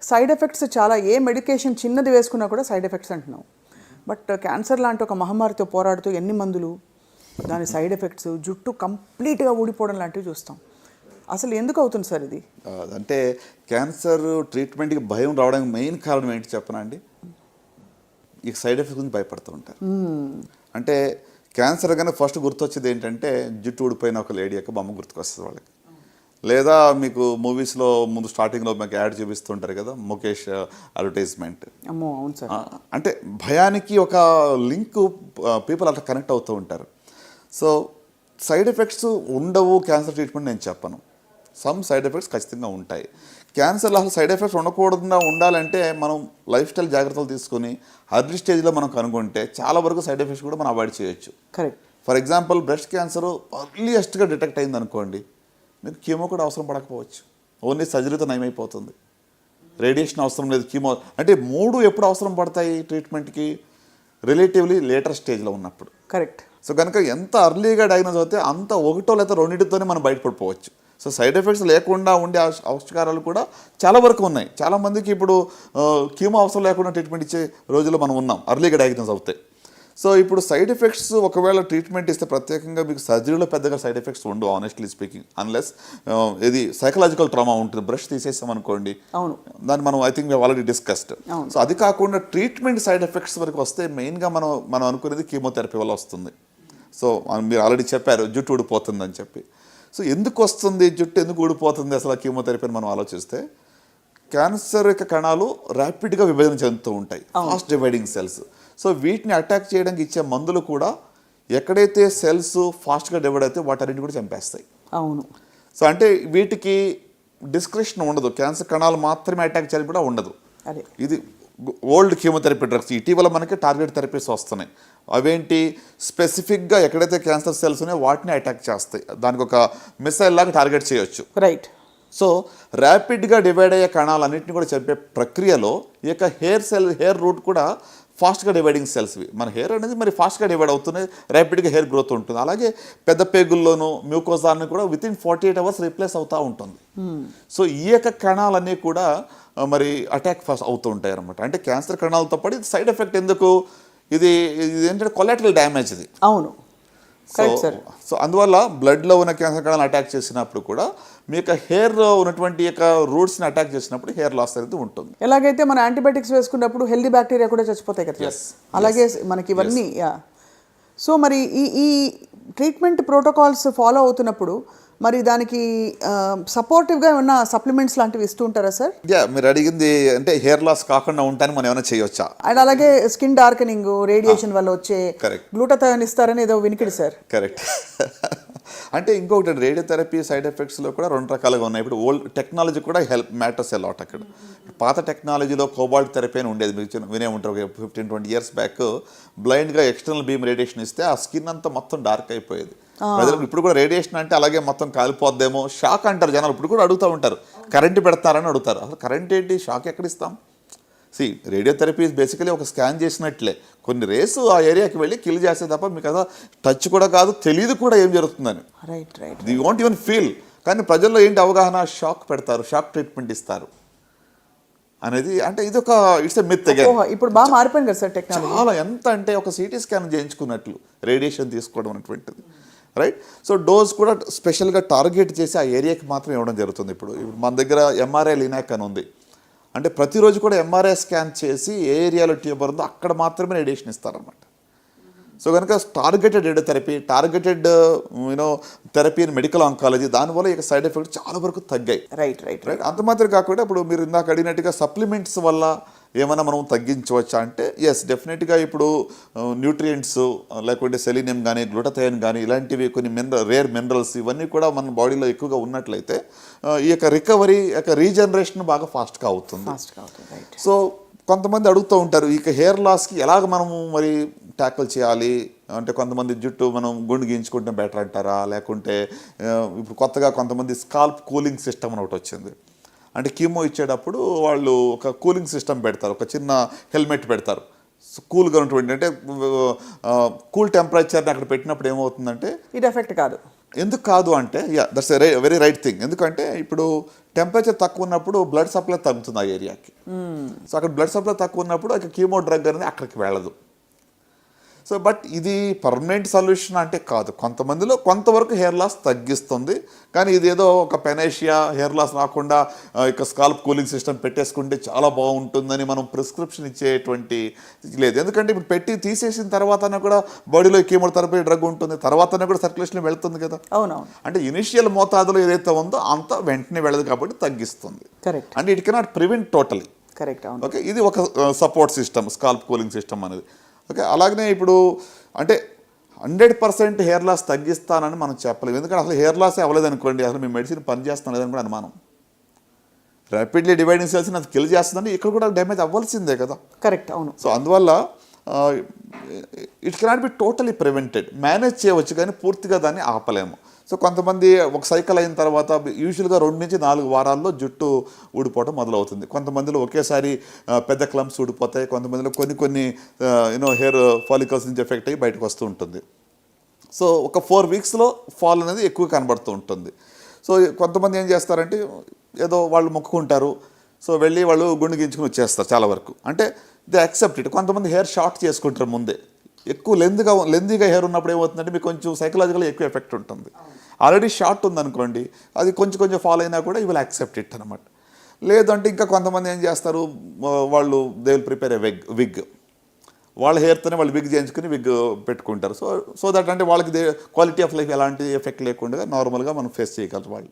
Side effects చాలా, ఏ medication చిన్నది వేసుకున్నా కూడా సైడ్ ఎఫెక్ట్స్ అంటున్నాం. బట్ క్యాన్సర్ లాంటి ఒక మహమ్మారితో పోరాడుతూ ఎన్ని మందులు, దాని సైడ్ ఎఫెక్ట్స్, జుట్టు కంప్లీట్గా ఊడిపోవడం లాంటివి చూస్తాం. అసలు ఎందుకు అవుతుంది సార్ ఇది? అంటే క్యాన్సర్ ట్రీట్మెంట్కి భయం రావడానికి మెయిన్ కారణం ఏంటి చెప్పనా అండి? ఈ సైడ్ ఎఫెక్ట్స్ గురించి భయపడుతూ ఉంటారు. అంటే క్యాన్సర్ కానీ ఫస్ట్ గుర్తొచ్చేది ఏంటంటే జుట్టు ఊడిపోయిన ఒక లేడీ యొక్క బొమ్మ గుర్తుకొస్తుంది వాళ్ళకి. లేదా మీకు మూవీస్లో ముందు స్టార్టింగ్లో మీకు యాడ్ చూపిస్తుంటారు కదా, ముఖేష్ అడ్వర్టైజ్మెంట్. అవును సార్. అంటే భయానికి ఒక లింక్ పీపుల్ అట్లా కనెక్ట్ అవుతూ ఉంటారు. సో సైడ్ ఎఫెక్ట్స్ ఉండవు క్యాన్సర్ ట్రీట్మెంట్ నేను చెప్పను. సమ్ సైడ్ ఎఫెక్ట్స్ ఖచ్చితంగా ఉంటాయి. క్యాన్సర్లో అసలు సైడ్ ఎఫెక్ట్స్ ఉండకూడకుండా ఉండాలంటే మనం లైఫ్ స్టైల్ జాగ్రత్తలు తీసుకుని అర్లీ స్టేజ్లో మనం కనుగొంటే చాలా వరకు సైడ్ ఎఫెక్ట్స్ కూడా మనం అవాయిడ్ చేయొచ్చు. Correct. For example breast cancer అర్లీయెస్ట్గా డిటెక్ట్ అయింది అనుకోండి, మీకు కీమో కూడా అవసరం పడకపోవచ్చు. ఓన్లీ సర్జరీతో నయమైపోతుంది. రేడియేషన్ అవసరం లేదు. కీమో అంటే 3 ఎప్పుడు అవసరం పడతాయి ట్రీట్మెంట్కి? రిలేటివ్లీ లేటర్ స్టేజ్లో ఉన్నప్పుడు. కరెక్ట్. సో కనుక ఎంత అర్లీగా డయాగ్నోజ్ అవుతే అంత 1 లేదా 2తోనే మనం బయటపడిపోవచ్చు. సో సైడ్ ఎఫెక్ట్స్ లేకుండా ఉండే ఆవిష్కారాలు కూడా చాలా వరకు ఉన్నాయి. చాలామందికి ఇప్పుడు కీమో అవసరం లేకుండా ట్రీట్మెంట్ ఇచ్చే రోజుల్లో మనం ఉన్నాం, అర్లీగా డయాగ్నోజ్ అవుతాయి. సో ఇప్పుడు సైడ్ ఎఫెక్ట్స్ ఒకవేళ ట్రీట్మెంట్ ఇస్తే ప్రత్యేకంగా మీకు సర్జరీలో పెద్దగా సైడ్ ఎఫెక్ట్స్ ఉండవు ఆనెస్ట్లీ స్పీకింగ్, అన్లెస్ ఇది సైకలాజికల్ ట్రామా ఉంటుంది. బ్రష్ తీసేసాం అనుకోండి, అవును, దాన్ని మనం I think we already discussed. So అది కాకుండా ట్రీట్మెంట్ సైడ్ ఎఫెక్ట్స్ వరకు వస్తే మెయిన్గా మనం అనుకునేది కీమోథెరపీ వల్ల వస్తుంది. సో మీరు ఆల్రెడీ చెప్పారు జుట్టు ఊడిపోతుందని చెప్పి. సో ఎందుకు వస్తుంది జుట్టు, ఎందుకు ఊడిపోతుంది అసలు కీమోథెరపీ అని మనం ఆలోచిస్తే, క్యాన్సర్ యొక్క కణాలు ర్యాపిడ్గా విభజన చెందుతూ ఉంటాయి, ఫాస్ట్ డివైడింగ్ సెల్స్. సో వీటిని అటాక్ చేయడానికి ఇచ్చే మందులు కూడా ఎక్కడైతే సెల్స్ ఫాస్ట్గా డివైడ్ అయితే వాటన్నిటిని కూడా చంపేస్తాయి. అవును. సో అంటే వీటికి డిస్క్రిప్షన్ ఉండదు, క్యాన్సర్ కణాలు మాత్రమే అటాక్ చేయాలి కూడా ఉండదు. ఇది ఓల్డ్ కీమోథెరపీ డ్రగ్స్. ఇటీవల మనకి టార్గెట్ థెరపీస్ వస్తున్నాయి. అవేంటి, స్పెసిఫిక్గా ఎక్కడైతే క్యాన్సర్ సెల్స్ ఉన్నాయో వాటిని అటాక్ చేస్తాయి. దానికి ఒక మిసైల్ లాగా టార్గెట్ చేయొచ్చు. రైట్. సో ర్యాపిడ్గా డివైడ్ అయ్యే కణాలన్నింటినీ కూడా చంపే ప్రక్రియలో ఈ యొక్క హెయిర్ రూట్ కూడా ఫాస్ట్గా డివైడింగ్ సెల్స్వి. మన హెయిర్ అనేది మరి ఫాస్ట్గా డివైడ్ అవుతున్నాయి, ర్యాపిడ్గా హెయిర్ గ్రోత్ ఉంటుంది. అలాగే పెద్ద పేగుల్లోనూ మ్యూకోజాన్ని కూడా వితిన్ 48 hours రీప్లేస్ అవుతూ ఉంటుంది. సో ఈ యొక్క కణాలన్నీ కూడా మరి అటాక్ ఫాస్ట్ అవుతూ ఉంటాయి అన్నమాట. అంటే క్యాన్సర్ కణాలతో పాటు ఇది సైడ్ ఎఫెక్ట్ ఎందుకు, ఇది ఏంటంటే కొలాటరల్ డ్యామేజ్ ఇది. అవును. సో అందువల్ల బ్లడ్లో ఉన్న క్యాన్సర్ కణాలను అటాక్ చేసినప్పుడు కూడా మీ యొక్క హెయిర్ ఉన్నటువంటి యొక్క రూట్స్ని అటాక్ చేసినప్పుడు హెయిర్ లాస్ అనేది ఉంటుంది. ఎలాగైతే మన యాంటీబయాటిక్స్ వేసుకున్నప్పుడు హెల్దీ బ్యాక్టీరియా కూడా చచ్చిపోతాయి కదా, అలాగే మనకి ఇవన్నీ. సో మరి ఈ ట్రీట్మెంట్ ప్రోటోకాల్స్ ఫాలో అవుతున్నప్పుడు మరి దానికి సపోర్టివ్గా ఏమన్నా సప్లిమెంట్స్ లాంటివి ఇస్తూ ఉంటారా సార్? మీరు అడిగింది అంటే హెయిర్ లాస్ కాకుండా ఉంటాయని మనం ఏమైనా చేయవచ్చా? అండ్ అలాగే స్కిన్ డార్కెనింగ్, రేడియేషన్ వల్ల వచ్చే గ్లూటాథయోన్ ఇస్తారని ఏదో వినికిడి సార్. కరెక్ట్. అంటే ఇంకొకటి, రేడియోథెరపీ సైడ్ ఎఫెక్ట్స్లో కూడా 2 రకాలుగా ఉన్నాయి. ఇప్పుడు ఓల్డ్ టెక్నాలజీ కూడా మ్యాటర్స్ అలాట్. అక్కడ పాత టెక్నాలజీలో కోబాల్ట్ థెరపీ అని ఉండేది, మీరు వినే ఉంటారు. 15-20 years బ్యాక్ బ్లైండ్గా ఎక్స్టర్నల్ బీమ్ రేడియేషన్ ఇస్తే ఆ స్కిన్ అంతా మొత్తం డార్క్ అయిపోయేది. ప్రజలకు ఇప్పుడు కూడా రేడియేషన్ అంటే అలాగే మొత్తం కాలిపోద్దేమో, షాక్ అంటారు జనాలు. ఇప్పుడు కూడా అడుగుతూ ఉంటారు, కరెంట్ పెడతారని అడుగుతారు. అసలు కరెంట్ ఏంటి, షాక్ ఎక్కడ ఇస్తాం? రేడియోథెరపీ బేసికలీ ఒక స్కాన్ చేసినట్లే, కొన్ని రేసు ఆ ఏరియాకి వెళ్ళి కిల్ చేస్తే తప్ప మీకు అసలు టచ్ కూడా కాదు, తెలియదు కూడా ఏం జరుగుతుందని. You want even feel. కానీ ప్రజల్లో ఏంటి అవగాహన, షాక్ పెడతారు, షాక్ ట్రీట్మెంట్ ఇస్తారు అనేది. అంటే ఇది ఒక ఇట్స్ ఎ మిత్. ఇప్పుడు బాగా మారిపోయింది కదా సార్ టెక్నాలజీ. చాలా, ఎంత అంటే ఒక సిటీ స్కాన్ చేయించుకున్నట్లు రేడియేషన్ తీసుకోవడం అనేటువంటిది. రైట్. సో డోస్ కూడా స్పెషల్గా టార్గెట్ చేసి ఆ ఏరియాకి మాత్రం ఇవ్వడం జరుగుతుంది. ఇప్పుడు మన దగ్గర ఎంఆర్ఐ లినాక్ అని ఉంది. అంటే ప్రతిరోజు కూడా ఎంఆర్ఐ స్కాన్ చేసి ఏ ఏరియాలో ట్యూబర్ ఉందో అక్కడ మాత్రమే రేడియేషన్ ఇస్తారన్నమాట. సో కనుక targeted radiotherapy, targeted therapy in medical oncology, దానివల్ల ఇక సైడ్ ఎఫెక్ట్స్ చాలా వరకు తగ్గాయి. రైట్. అంత మాత్రం కాకుండా ఇప్పుడు మీరు ఇందాక అడిగినట్టుగా సప్లిమెంట్స్ వల్ల ఏమైనా మనం తగ్గించవచ్చా అంటే ఎస్, డెఫినెట్గా. ఇప్పుడు న్యూట్రియంట్స్ లేకుంటే సెలీనియం కానీ గ్లూటాథయోన్ కానీ ఇలాంటివి కొన్ని రేర్ మినరల్స్ ఇవన్నీ కూడా మన బాడీలో ఎక్కువగా ఉన్నట్లయితే ఈ యొక్క రికవరీ యొక్క రీజనరేషన్ బాగా ఫాస్ట్గా అవుతుంది. సో కొంతమంది అడుగుతూ ఉంటారు, ఇక హెయిర్ లాస్కి ఎలాగ మనము మరి ట్యాకిల్ చేయాలి అంటే, కొంతమంది జుట్టు మనం గుండు గీయించుకుంటే బెటర్ అంటారా, లేకుంటే ఇప్పుడు కొత్తగా కొంతమంది స్కాల్ప్ కూలింగ్ సిస్టమ్ అని ఒకటి వచ్చింది. అంటే కీమో ఇచ్చేటప్పుడు వాళ్ళు ఒక కూలింగ్ సిస్టమ్ పెడతారు, ఒక చిన్న హెల్మెట్ పెడతారు, కూల్గా ఉన్నటువంటి. అంటే కూల్ టెంపరేచర్ని అక్కడ పెట్టినప్పుడు ఏమవుతుందంటే ఇది ఎఫెక్ట్ కాదు. ఎందుకు కాదు అంటే, దట్స్ వెరీ రైట్ థింగ్. ఎందుకంటే ఇప్పుడు టెంపరేచర్ తక్కువ ఉన్నప్పుడు బ్లడ్ సప్లై తగ్గుతుంది ఆ ఏరియాకి. సో అక్కడ బ్లడ్ సప్లై తక్కువ ఉన్నప్పుడు అక్కడ కీమో డ్రగ్ అనేది అక్కడికి వెళ్ళదు. సో బట్ ఇది పర్మనెంట్ సొల్యూషన్ అంటే కాదు. కొంతమందిలో కొంతవరకు హెయిర్ లాస్ తగ్గిస్తుంది, కానీ ఇది ఏదో ఒక పెనేషియా హెయిర్ లాస్ రాకుండా ఇక స్కాల్ప్ కూలింగ్ సిస్టమ్ పెట్టేసుకుంటే చాలా బాగుంటుందని మనం ప్రిస్క్రిప్షన్ ఇచ్చేటువంటి లేదు. ఎందుకంటే ఇప్పుడు పెట్టి తీసేసిన తర్వాతనే కూడా బాడీలో కీమోథెరపీ డ్రగ్ ఉంటుంది, తర్వాతనే కూడా సర్క్యులేషన్ వెళ్తుంది కదా. అవునవును. అంటే ఇనిషియల్ మోతాదులో ఏదైతే ఉందో అంత వెంటనే వెళ్ళదు కాబట్టి తగ్గిస్తుంది. కరెక్ట్. అంటే it cannot prevent totally. Correct. అవును. ఓకే, ఇది ఒక support system scalp cooling system అనేది. ఓకే, అలాగనే ఇప్పుడు అంటే 100% హెయిర్ లాస్ తగ్గిస్తానని మనం చెప్పలేము. ఎందుకంటే అసలు హెయిర్ లాసే అవ్వలేదు అనుకోండి, అసలు మీ మెడిసిన్ పనిచేస్తాను లేదని కూడా అనుమానం. ర్యాపిడ్లీ డివైడింగ్ సెల్స్ని అది కిల్ చేస్తుందని ఇక్కడ కూడా డ్యామేజ్ అవ్వాల్సిందే కదా. కరెక్ట్. అవును. సో అందువల్ల it cannot be totally prevented. Manage చేయవచ్చు కానీ పూర్తిగా దాన్ని ఆపలేము. సో కొంతమంది ఒక సైకిల్ అయిన తర్వాత యూజువల్గా 2 నుంచి 4 వారాల్లో జుట్టు ఊడిపోవడం మొదలవుతుంది. కొంతమందిలో ఒకేసారి పెద్ద క్లమ్స్ ఊడిపోతాయి, కొంతమందిలో కొన్ని హెయిర్ ఫాలికల్స్ నుంచి ఎఫెక్ట్ అయ్యి బయటకు వస్తూ ఉంటుంది. సో ఒక 4 వీక్స్లో ఫాల్ అనేది ఎక్కువ కనబడుతూ ఉంటుంది. సో కొంతమంది ఏం చేస్తారంటే ఏదో వాళ్ళు మొక్కుకుంటారు, సో వెళ్ళి వాళ్ళు గుండు గించుకుని వచ్చేస్తారు చాలా వరకు. అంటే దే యాక్సెప్ట్ ఇట్. కొంతమంది హెయిర్ షార్ట్ చేసుకుంటారు ముందే. ఎక్కువ లెందీగా హెయిర్ ఉన్నప్పుడు ఏమవుతుందంటే మీకు కొంచెం సైకలాజికల్గా ఎక్కువ ఎఫెక్ట్ ఉంటుంది. ఆల్రెడీ షార్ట్ ఉందనుకోండి, అది కొంచెం ఫాలో అయినా కూడా ఈ విల్ యాక్సెప్ట్ ఇట్ అనమాట. లేదంటే ఇంకా కొంతమంది ఏం చేస్తారు, వాళ్ళు they will prepare A wig. వాళ్ళ హెయిర్తోనే వాళ్ళు విగ్ చేయించుకుని విగ్ పెట్టుకుంటారు. సో దట్ అంటే వాళ్ళకి క్వాలిటీ ఆఫ్ లైఫ్ ఎలాంటి ఎఫెక్ట్ లేకుండా నార్మల్గా మనం ఫేస్ చేయగలరు వాళ్ళు.